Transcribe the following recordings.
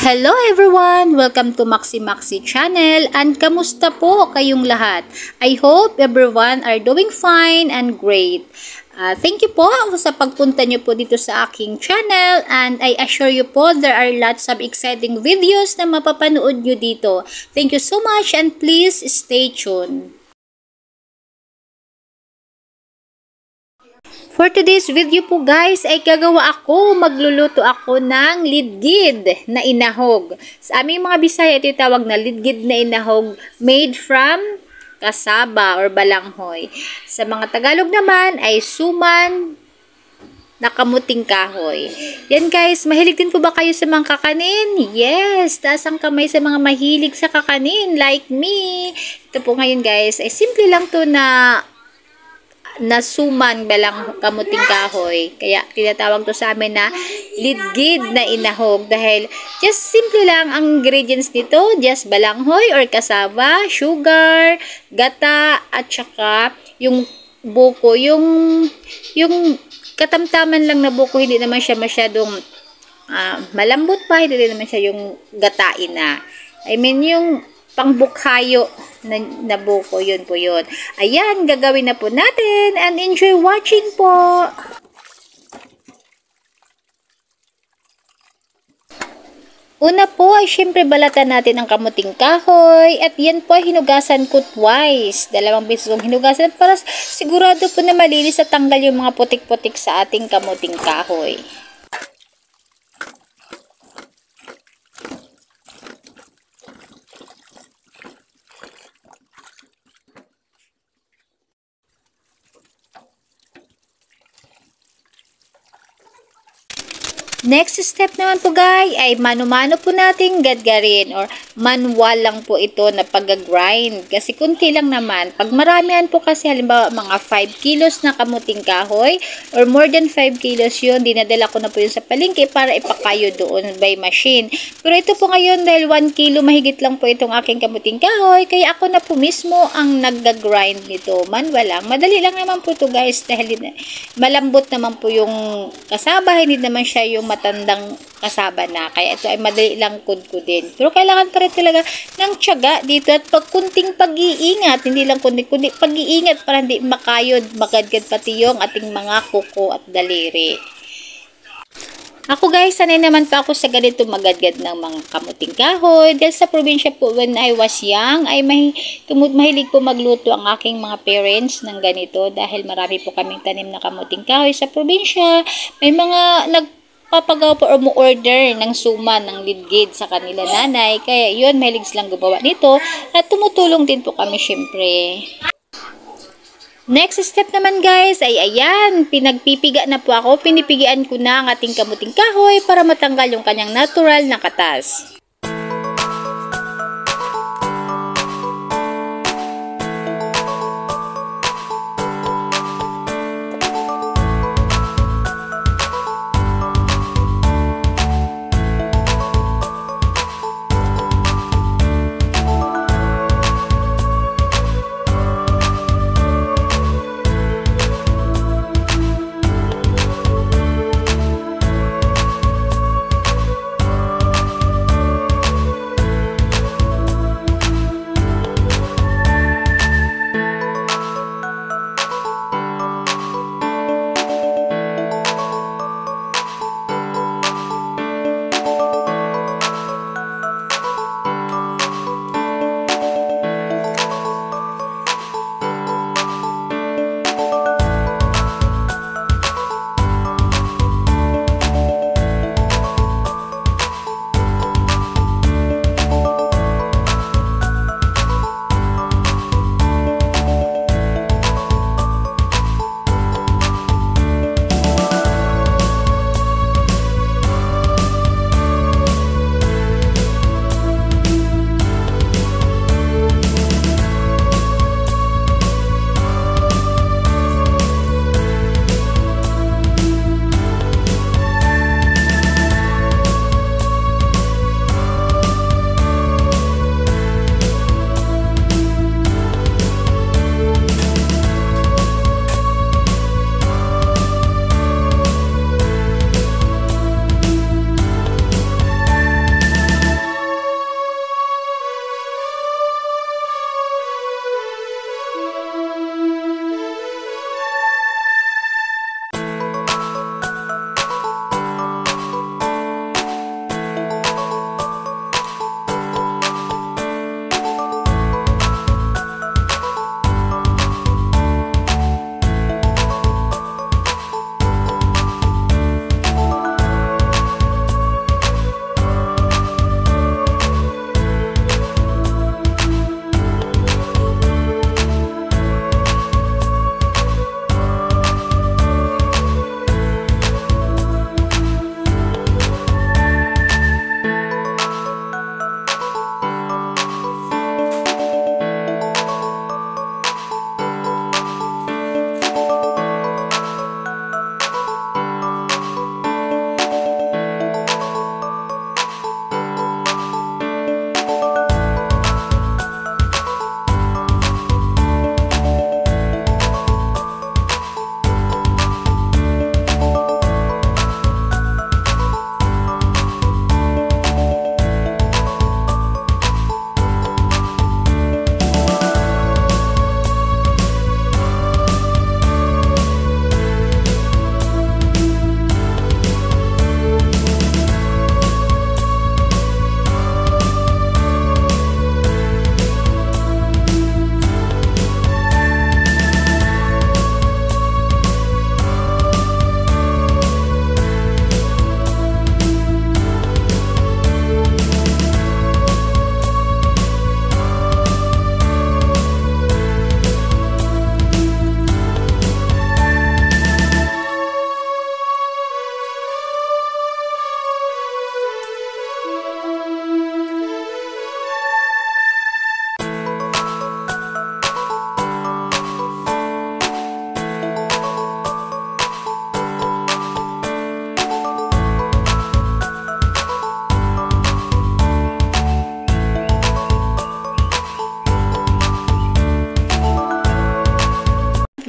Hello everyone! Welcome to Maxi Maxi channel and kamusta po kayong lahat? I hope everyone are doing fine and great. Thank you po sa pagpunta nyo po dito sa aking channel and I assure you po there are lots of exciting videos na mapapanood nyo dito. Thank you so much and please stay tuned. For today's video po guys ay magluluto ako ng lidgid na inahog. Sa aming mga Bisaya ito tawag na lidgid na inahog made from kasaba or balanghoy. Sa mga Tagalog naman ay suman na kamuting kahoy. Yan guys, mahilig din po ba kayo sa mga kakanin? Yes, taas ang kamay sa mga mahilig sa kakanin like me. Ito po ngayon guys ay simple lang to na suman balang kamuting kahoy. Kaya tinatawag to sa amin na lidgid na inahog dahil just simple lang ang ingredients nito, just balanghoy or kasaba, sugar, gata at saka yung buko, yung katamtaman lang na buko, hindi naman siya masyadong malambot pa, hindi naman siya yung gatain na. I mean yung pangbukhayo na buko, yun po yun. Ayan, gagawin na po natin and enjoy watching po. Una po ay syempre balatan natin ang kamuting kahoy at yan po ay hinugasan ko twice. 2 beses kong hinugasan para sigurado po na malinis at tanggal yung mga putik-putik sa ating kamuting kahoy. Next step naman po guys ay mano-mano po nating gadgarin or manual lang po ito na pag-grind. Kasi kunti lang naman. Pag maramihan po kasi halimbawa mga 5 kilos na kamuting kahoy or more than 5 kilos yun, dinadala ko na po yun sa palengke para ipakayo doon by machine. Pero ito po ngayon dahil 1 kilo mahigit lang po itong aking kamuting kahoy, kaya ako na po mismo ang nag-grind nito. Manual lang. Madali lang naman po ito guys dahil malambot naman po yung kasaba, hindi naman siya yung matandang kasaba na. Kaya ito ay madali lang kudkudin. Pero kailangan pa rin talaga ng tiyaga dito at kunting pag-iingat. Hindi lang kundi pag-iingat para hindi makayod, magadgad pati yung ating mga kuko at daliri. Ako guys, sanay naman pa ako sa ganito magadgad ng mga kamuting kahoy. Dahil sa probinsya po when I was young, ay mahilig po magluto ang aking mga parents ng ganito. Dahil marami po kaming tanim na kamuting kahoy sa probinsya. May mga papagawa po or mo-order ng suman, ng lidgid sa kanila nanay. Kaya yun, mahilig silang gumawa nito. At tumutulong din po kami syempre. Next step naman guys ay ayan, pinagpipiga na po ako. Pinipigian ko na ang ating kamuting kahoy para matanggal yung kanyang natural na katas.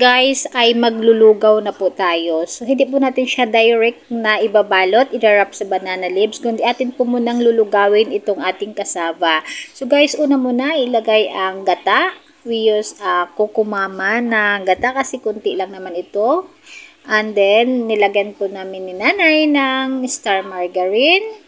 guys ay maglulugaw na po tayo. So hindi po natin siya direct na ibabalot, i-wrap sa banana leaves, kundi atin po munang lulugawin itong ating cassava. So guys, una muna ilagay ang gata. We use kukumama na gata kasi kunti lang naman ito. And then nilagyan po namin ni nanay ng star margarine.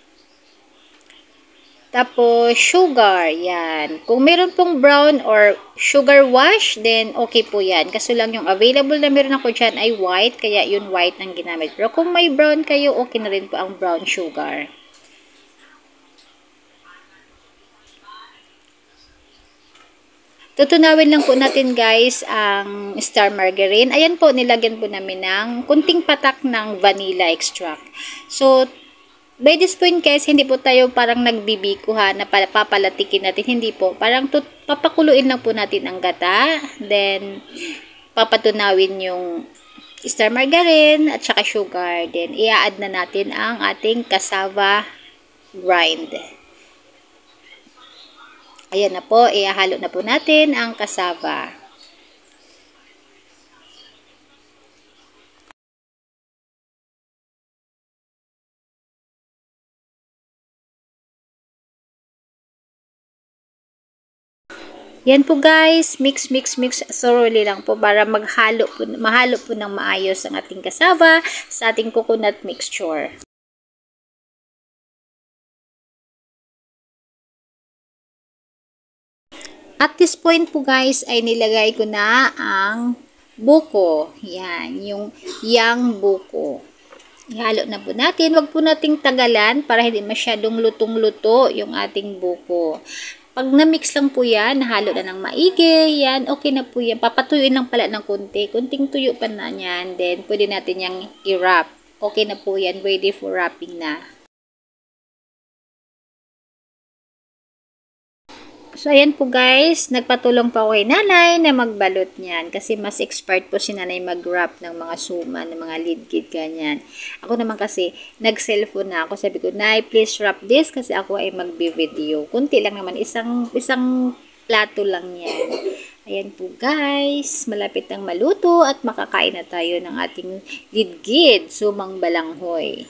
Tapos, sugar. Yan. Kung meron pong brown or sugar wash, then okay po yan. Kaso lang yung available na meron ako dyan ay white, kaya yun white ang ginamit. Pero kung may brown kayo, okay na rin po ang brown sugar. Tutunawin lang po natin guys ang star margarine. Ayan po, nilagyan po namin ng kunting patak ng vanilla extract. So, by this point guys, hindi po tayo parang nagbibiko ha, na papalatikin natin. Hindi po. Parang papakuluin lang po natin ang gata. Then, papatunawin yung star margarine at saka sugar. Then, i-add na natin ang ating cassava grind. Ayan na po, ihalo na po natin ang cassava. Yan po guys, mix thoroughly lang po para mahalo po ng maayos ang ating cassava sa ating coconut mixture. At this point po guys ay nilagay ko na ang buko. Yan, yung yang buko. Ihalo na po natin. Huwag po nating tagalan para hindi masyadong lutong-luto yung ating buko. Pag na-mix lang po yan, nahalo na ng maigi, yan, okay na po yan. Papatuyuin lang pala ng konti. Kunting tuyo pa na yan. Then, pwede natin yung i-wrap. Okay na po yan. Ready for wrapping na. So, ayan po guys, nagpatulong pa ako kay nanay na magbalot niyan kasi mas expert po si nanay mag-wrap ng mga suman, ng mga lidkit, ganyan. Ako naman kasi, nag-cellphone na ako. Sabi ko, Nay, please wrap this kasi ako ay mag-video. Kunti lang naman, isang plato lang yan. Ayan po guys, malapit nang maluto at makakain na tayo ng ating lidkit, sumang balanghoy.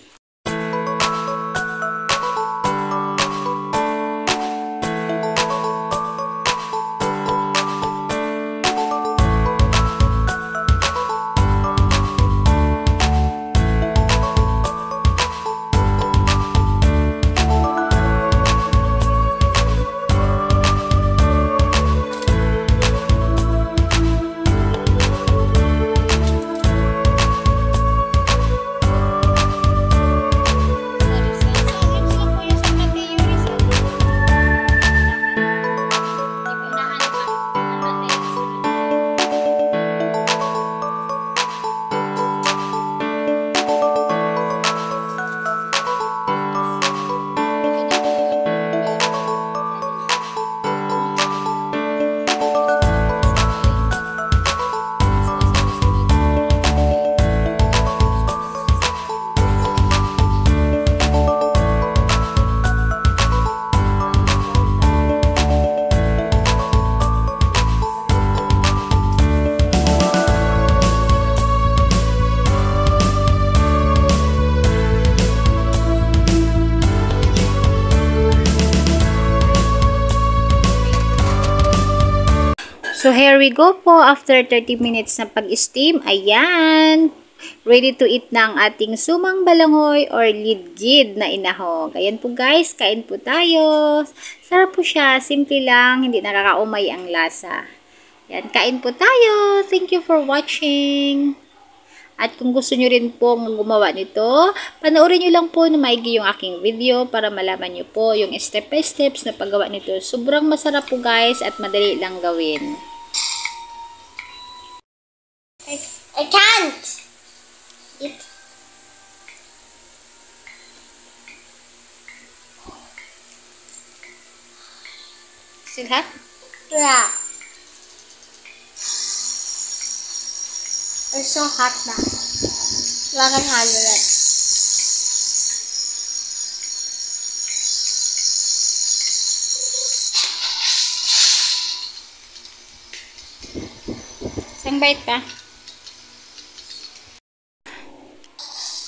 So, here we go po. After 30 minutes na pag-steam, ayan, ready to eat na ang ating sumang balangoy or lidgid na inahog. Ayan po guys, kain po tayo. Sarap po siya. Simple lang, hindi nakakaumay ang lasa. Ayan, kain po tayo. Thank you for watching. At kung gusto nyo rin po gumawa nito, panoorin nyo lang po na maigi yung aking video para malaman nyo po yung step by steps na paggawa nito. Sobrang masarap po guys at madali lang gawin. I can't eat. Still hot? Yeah. It's so hot now. I can handle it. Isang bite pa.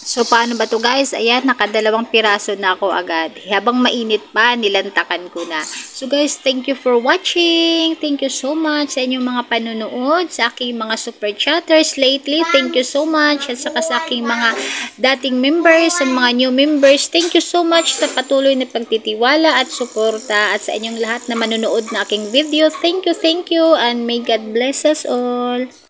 So, paano ba to guys? Ayan, nakadalawang piraso na ako agad. Habang mainit pa, nilantakan ko na. So guys, thank you for watching. Thank you so much sa inyong mga panunood, sa aking mga super chatters lately. Thank you so much. At saka sa aking mga dating members and mga new members. Thank you so much sa patuloy na pagtitiwala at suporta. At sa inyong lahat na manunood na aking video. Thank you, and may God bless us all.